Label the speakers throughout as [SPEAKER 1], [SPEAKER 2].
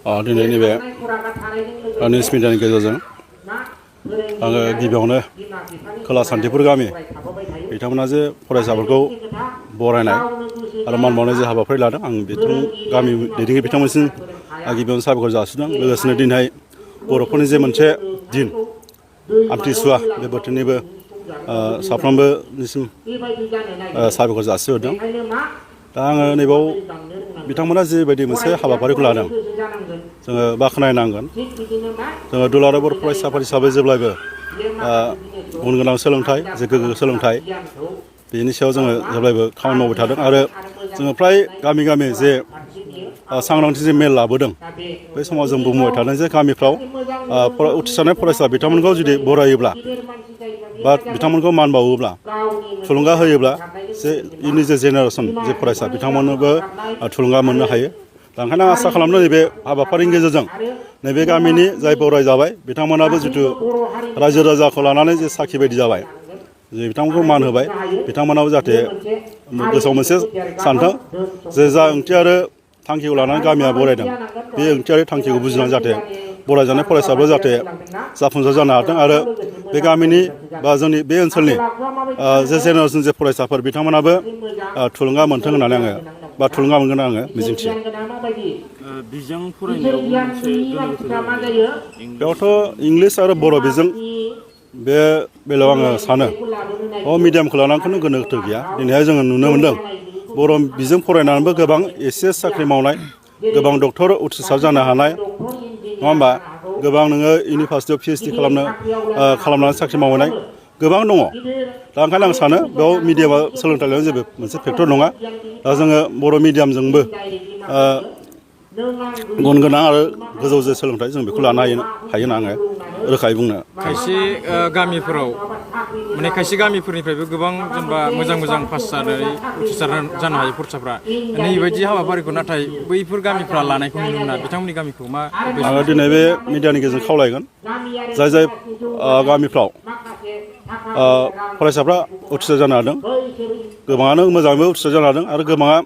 [SPEAKER 1] दिनैनि बे निउस मिडियानि गेजेरजों आङो गिबियावनो खोला सान्थिपुर गामि बिथांमोना जे फरायसाफोरखौ बरायनाय आरो मान बावनाय जे हाबाफारि लादों आं गामि दैदेनगिरि बिथांमोनसिम गिबियावनो साबायखर जासिदों। लोगोसेनो दिनैहाय बर'फोरनि जे मोनसे दिन आमथिसुवा बे बोथोरनिबो साफ्रोमबोनिसिम साबायखर जासिहरदों। दा आङो नैबाव बिथांमोना जिबायदि मोनसे हाबाफारिखौ लादों जोङो बाख्नायनांगोन। जोङो दुलाराय बर' फरायसा आफाद हिसाबै जेब्लायबो गुन गोनां सोलोंथाइ जे गोग्गो सोलोंथाइ बेनि सायाव जोङो जेब्लायबो खामानि मावबाय थादों आरो जोङो फ्राय गामि गामि जे सांग्रांथि जे मेल लाबोदों बे समाव जों बुंबाय थादों जे गामिफ्राव उथ्रिसारनाय फरायसा बिथांमोनखौ जुदि बरायोब्ला बा बिथांमोनखौ मान बावोब्ला थुलुंगा होयोब्ला जे इयुननि जे जेनेरेसन जे फरायसा बिथांमोननोबो थुलुंगा मोननो हायो। दा ओंखायनो आं आसा खालामदों नैबे हाबाफारिनि गेजेरजों नैबे गामिनि जाय बरायजाबाय बिथांमोनाबो जिथु रायजो राजाखौ लानानै जे साखि बायदि जाबाय जे बिथांमोनखौ मान होबाय बिथांमोनाबो जाहाथे गोसोआव मोनसे सानथों जे जा ओंथि आरो थांखिखौ लानानै गामिया बरायदों बे ओंथि आरो थांखिखौ बुजिनानै जाहाथे बरायजानाय फरायसाफ्रा जाहाथे जाफुंसार जानो हाथों आरो बे गामिनि बा जोंनि बे ओनसोलनि जे जेनेरेसन जे फरायसाफोर बिथांमोनाबो थुलुंगा मोनथों होननानै आङो बा थुलुंगा मोनगोन आङो मिजिंथियो।
[SPEAKER 2] बिजों फरायनायावबो मोनसे गोनो गोथो जायो।
[SPEAKER 1] बेयावथ' इंलिस आरो बर' बिजों बे बेलायाव आङो सानो मिडियामखौ लानानै खुनु गोनो गोथो गैया। दिनैहाय जोङो नुनो मोनदों बर' बिजों फरायनानैबो गोबां एसे साख्रि मावनाय गोबां डक्टर उथ्रिसार जानो हानाय नङा होमबा, गोबां नोङो इउनिभार्सिटियाव PhD खालामनानै साख्रि मावनाय गोबां दङ। दा ओंखायनो आं सानो बेयाव मिडियामा सोलोंथाइ लानायाव जेबो मोनसे फेक्टर नङा। दा जोङो बर' मिडियामजोंबो गुन गोनां आरो गोजौ जे सोलोंथाइ जों बेखौ लानो हायो होनना आङो रोखायै बुंनो।
[SPEAKER 3] खायसे गामिफोराव माने खायसे गामिफोरनिफ्रायबो गोबां जेनेबा मोजां पास जानानै उथ्रिसार जानो हायो फरायसाफ्रा नैबायदि हाबाफारिखौ नाथाय बैफोर गामिफ्रा लानायखौ नुनो मोना। बिथांमोननि गामिखौ मा
[SPEAKER 1] आङो दिनै बे मिडियानि गेजेरजों खावलायगोन जाय गामिफ्राव फरायसाफ्रा उथ्रिसार जानो हादों गोबाङानो मोजाङैबो उथ्रिसार जानो हादों आरो गोबाङा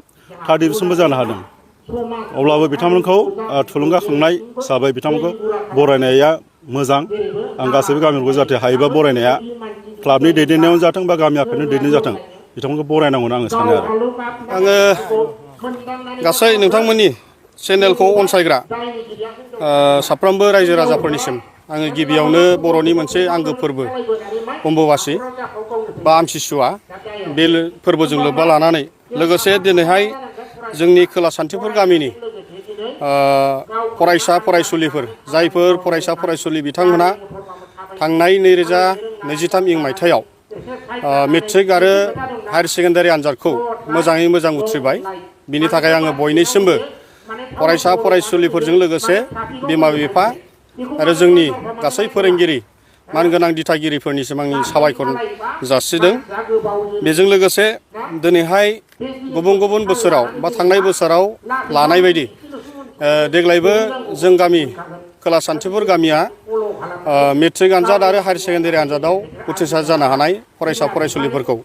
[SPEAKER 1] थार्ड डिभिसनबो जानो हादों। अब्लाबो बिथांमोनखौ थुलुंगाखांनाय हिसाबै बिथांमोनखौ बरायनाया मोजां। आं गासैबो गामिफोरखौ जाहाथे हायोबा बरायनाया क्लाबनि दैदेननायावनो जाथों बा गामि आफादनि दैदेननाय जाथों बिथांमोनखौ बरायनांगौ होनना आङो सानो आरो।
[SPEAKER 4] आङो गासै नोंथांमोननि चेनेलखौ अनसायग्रा साफ्रोमबो रायजो राजाफोरनिसिम आङो गिबियावनो बर'नि मोनसे आंगो फोरबो अम्बुबासि बा आमथिसुवा बे फोरबोजों लोब्बा लानानै लोगोसे दिनैहाय जोंनि खोला सान्थिपुर गामिनि फरायसा फरायसुलिफोर जायफोर फरायसा फरायसुलि बिथांमोना थांनाय 2023 मायथाइयाव मेट्रिक आरो हायार सेकेन्डारि आनजादखौ मोजाङै मोजां उथ्रिबाय। बिनि थाखाय आङो बयनिसिमबो फरायसा फरायसुलिफोरजों लोगोसे बिमा बिफा आरो जोंनि गासै फोरोंगिरि मानगोनां दिथागिरिफोरनिसिम आंनि साबायखर जासिदों। बेजों लोगोसे दिनैहाय गुबुन गुबुन बोसोराव बा थांनाय बोसोराव लानाय बायदि देग्लायबो जों गामि खोला सान्थिपुर गामिया मेट्रिक आनजाद आरो हायार सेकेन्डारि आनजादाव उथ्रिसार जानो हानाय फरायसा फरायसुलिफोरखौ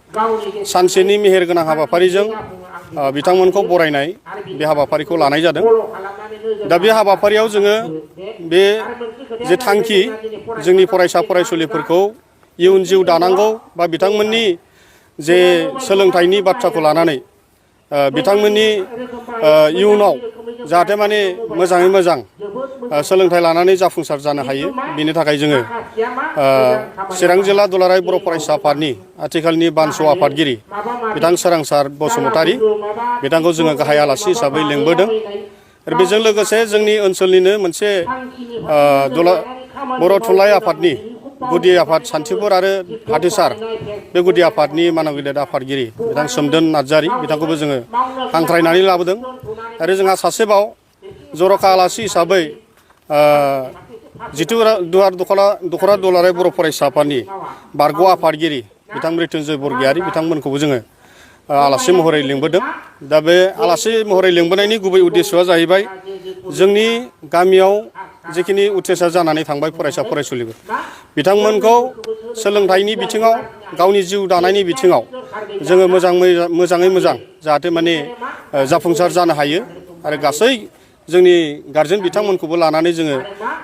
[SPEAKER 4] सानसेनि मेहेरगोनां हाबाफारिजों बिथांमोनखौ बरायनाय बे हाबाफारिखौ लानाय जादों। दा बे हाबाफारियाव जोङो बे जे थांखि जोंनि फरायसा फरायसुलिफोरखौ इयुन जिउ दानांगौ बा बिथांमोननि जे सोलोंथाइनि बाथ्राखौ लानानै बिथांमोननि इयुनाव जाहाथे माने मोजाङै मोजां सोलोंथाइ लानानै जाफुंसार जानो हायो बिनि थाखाय जोङो चिरां जिल्ला दुलाराय बर' फरायसा आफादनि आथिखालनि बानस' आफादगिरि बिथां सोरांसार बसुमतारी बिथांखौ जोङो गाहाय आलासि हिसाबै लेंबोदों। आरो बेजों लोगोसे जोंनि ओनसोलनिनो मोनसे बर' थुनलाइ आफादनि गुदि आफाद सान्थिपुर आरो हाथिसार बे गुदि आफादनि मानव गेदेर आफादगिरि बिथां सोमदोन नार्जारी बिथांखौबो जोङो हांख्रायनानै लाबोदों। आरो जोंहा सासेबाव जर'खा आलासि हिसाबै जिथु दख'रा दुलाराय बर' फरायसा आफादनि बारग' आफादगिरि बिथां मृत्युन्जय बरगयारी बिथांमोनखौबो जोङो आलासि महरै लिंबोदों। दा बे आलासि महरै लिंबोनायनि गुबै उद्देस्यआ जाहैबाय जोंनि गामियाव जिखिनि उथ्रिसार जानानै थांबाय फरायसा फरायसुलिफोर बिथांमोनखौ सोलोंथाइनि बिथिङाव गावनि जिउ दानायनि बिथिङाव जोङो मोजाङै मोजां जाहाथे माने जाफुंसार जानो हायो आरो गासै जोंनि गारजेन बिथांमोनखौबो लानानै जोङो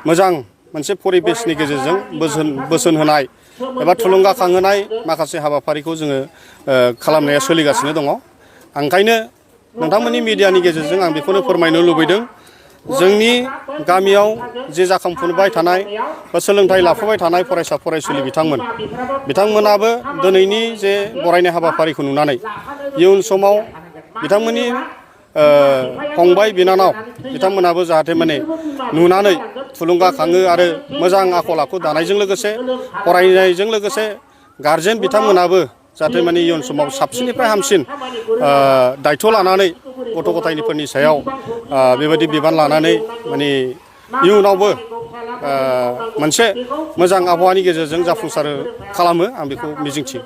[SPEAKER 4] मोजां मोनसे परिबेसनि गेजेरजों बोसोन होनाय एबा थुलुंगाखांहोनाय माखासे हाबाफारिखौ जोङो खालामनाया सोलिगासिनो दङ। ओंखायनो नोंथांमोननि मिडियानि गेजेरजों आं बेखौनो फोरमायनो लुबैदों, जोंनि गामियाव जे जाखांफुबाय थानाय बा सोलोंथाइ लाफुबाय थानाय फरायसा फरायसुलि बिथांमोनाबो दिनैनि जे बरायनाय हाबाफारिखौ नुनानै इयुन समाव बिथांमोननि फंबाय बिनानाव बिथांमोनाबो जाहाथे माने नुनानै थुलुंगाखाङो आरो मोजां आखल आखु दानायजों लोगोसे फरायनायजों लोगोसे गारजेन बिथांमोनाबो जाहाथे माने इयुन समाव साबसिननिफ्राय हामसिन दायथ' लानानै गथ' गथायफोरनि सायाव बेबायदि बिबान लानानै माने इयुनावबो मोनसे मोजां आबहावानि गेजेरजों जाफुंसार खालामो, आं बेखौ मिजिंथियो।